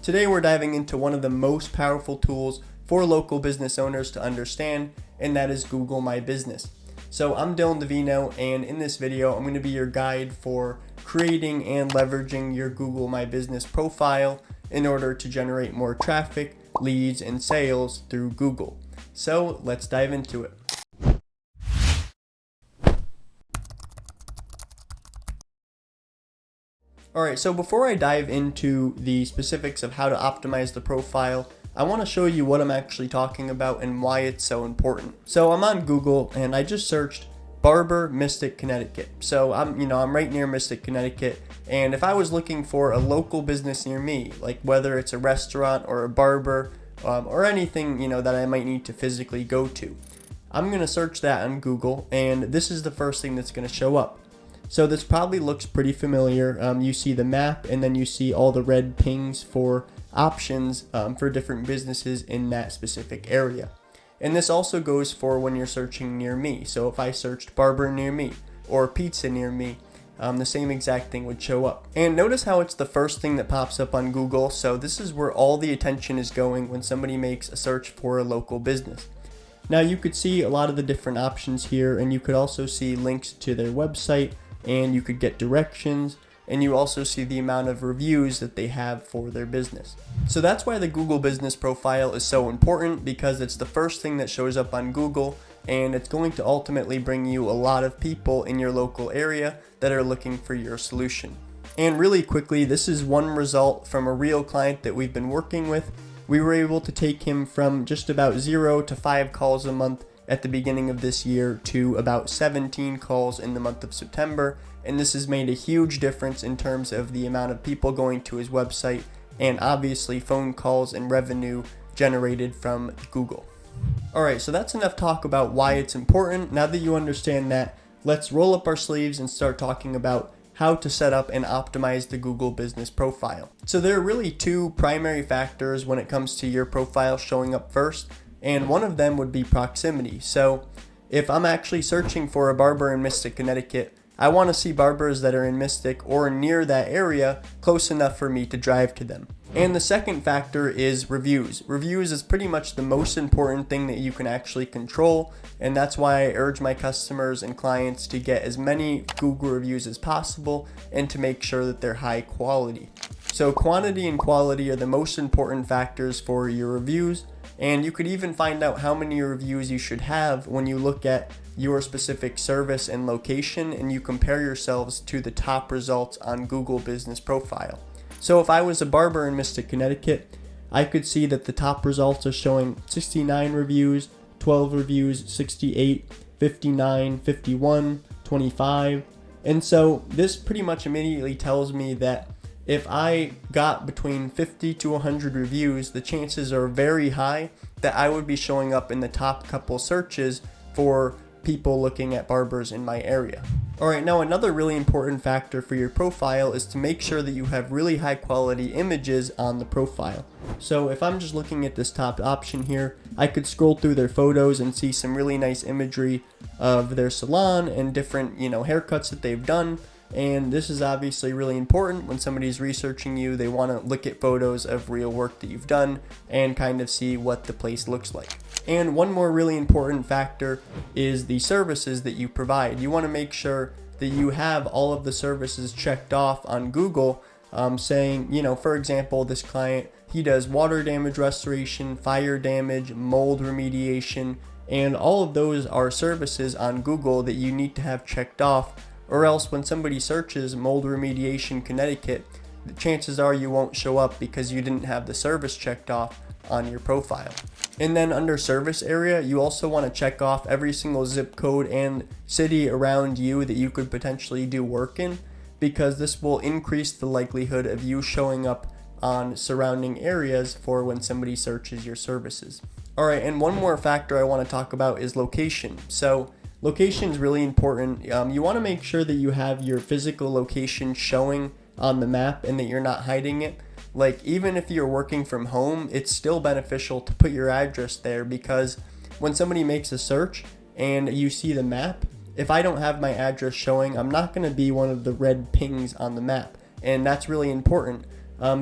Today we're diving into one of the most powerful tools for local business owners to understand, and that is Google My Business. So I'm Dylan Davino, and in this video I'm going to be your guide for creating and leveraging your Google My Business profile in order to generate more traffic, leads, and sales through Google. So let's dive into it. Alright, so before I dive into the specifics of how to optimize the profile, I want to show you what I'm actually talking about and why it's so important. So I'm on Google and I just searched Barber, Mystic, Connecticut. So I'm right near Mystic, Connecticut, and if I was looking for a local business near me, like whether it's a restaurant or a barber or anything that I might need to physically go to, I'm going to search that on Google, and this is the first thing that's going to show up. So this probably looks pretty familiar. You see the map, and then you see all the red pings for options for different businesses in that specific area. And this also goes for when you're searching near me. So if I searched barber near me or pizza near me, the same exact thing would show up. And notice how it's the first thing that pops up on Google. So this is where all the attention is going when somebody makes a search for a local business. Now you could see a lot of the different options here, and you could also see links to their website, and you could get directions, and you also see the amount of reviews that they have for their business. So that's why the Google Business Profile is so important, because it's the first thing that shows up on Google, and it's going to ultimately bring you a lot of people in your local area that are looking for your solution. And really quickly, this is one result from a real client that we've been working with. We were able to take him from just about 0 to 5 calls a month at the beginning of this year to about 17 calls in the month of September, and this has made a huge difference in terms of the amount of people going to his website and obviously phone calls and revenue generated from Google. Alright, so that's enough talk about why it's important. Now that you understand that, let's roll up our sleeves and start talking about how to set up and optimize the Google Business Profile. So there are really two primary factors when it comes to your profile showing up first, and one of them would be proximity. So if I'm actually searching for a barber in Mystic, Connecticut, I want to see barbers that are in Mystic or near that area close enough for me to drive to them. And the second factor is reviews. Reviews is pretty much the most important thing that you can actually control, and that's why I urge my customers and clients to get as many Google reviews as possible and to make sure that they're high quality. So quantity and quality are the most important factors for your reviews, and you could even find out how many reviews you should have when you look at your specific service and location and you compare yourselves to the top results on Google Business Profile. So if I was a barber in Mystic, Connecticut, I could see that the top results are showing 69 reviews, 12 reviews, 68, 59, 51, 25. And so this pretty much immediately tells me that if I got between 50 to 100 reviews, the chances are very high that I would be showing up in the top couple searches for people looking at barbers in my area. Alright, now another really important factor for your profile is to make sure that you have really high quality images on the profile. So if I'm just looking at this top option here, I could scroll through their photos and see some really nice imagery of their salon and different haircuts that they've done. And this is obviously really important when somebody's researching you. They want to look at photos of real work that you've done and kind of see what the place looks like. And one more really important factor is the services that you provide. You want to make sure that you have all of the services checked off on Google, saying, for example, this client, he does water damage restoration, fire damage, mold remediation, and all of those are services on Google that you need to have checked off, or else when somebody searches mold remediation Connecticut, the chances are you won't show up because you didn't have the service checked off on your profile. And then under service area, you also want to check off every single zip code and city around you that you could potentially do work in, because this will increase the likelihood of you showing up on surrounding areas for when somebody searches your services. Alright, and one more factor I want to talk about is location. So location is really important. You want to make sure that you have your physical location showing on the map and that you're not hiding it. Like, even if you're working from home, it's still beneficial to put your address there, because when somebody makes a search and you see the map, if I don't have my address showing, I'm not going to be one of the red pings on the map. And that's really important.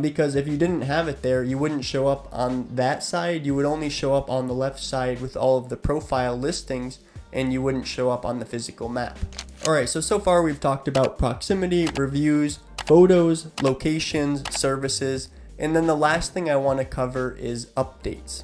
because if you didn't have it there, you wouldn't show up on that side. You would only show up on the left side with all of the profile listings, and you wouldn't show up on the physical map. Alright, so far we've talked about proximity, reviews, photos, locations, services, and then the last thing I want to cover is updates.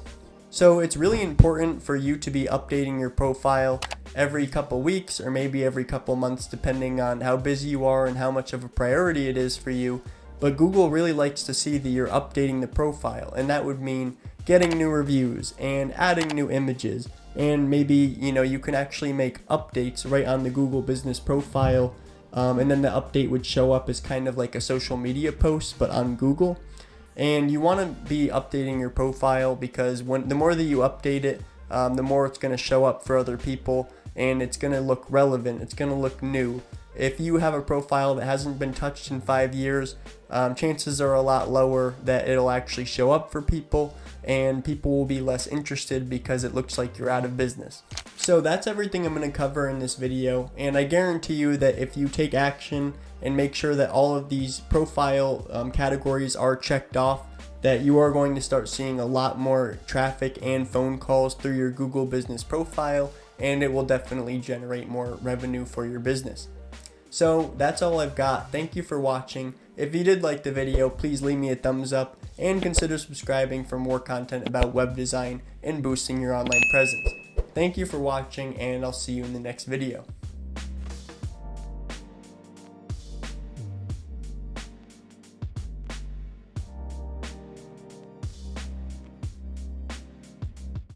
So it's really important for you to be updating your profile every couple weeks or maybe every couple months, depending on how busy you are and how much of a priority it is for you. But Google really likes to see that you're updating the profile, and that would mean getting new reviews and adding new images, and maybe you can actually make updates right on the Google business profile, and then the update would show up as kind of like a social media post but on Google. And you want to be updating your profile because the more that you update it, the more it's going to show up for other people, and it's going to look relevant, it's going to look new. If you have a profile that hasn't been touched in 5 years, chances are a lot lower that it'll actually show up for people, and people will be less interested because it looks like you're out of business. So that's everything I'm going to cover in this video, and I guarantee you that if you take action and make sure that all of these profile categories are checked off, that you are going to start seeing a lot more traffic and phone calls through your Google business profile, and it will definitely generate more revenue for your business. So that's all I've got. Thank you for watching. If you did like the video, please leave me a thumbs up and consider subscribing for more content about web design and boosting your online presence. Thank you for watching, and I'll see you in the next video.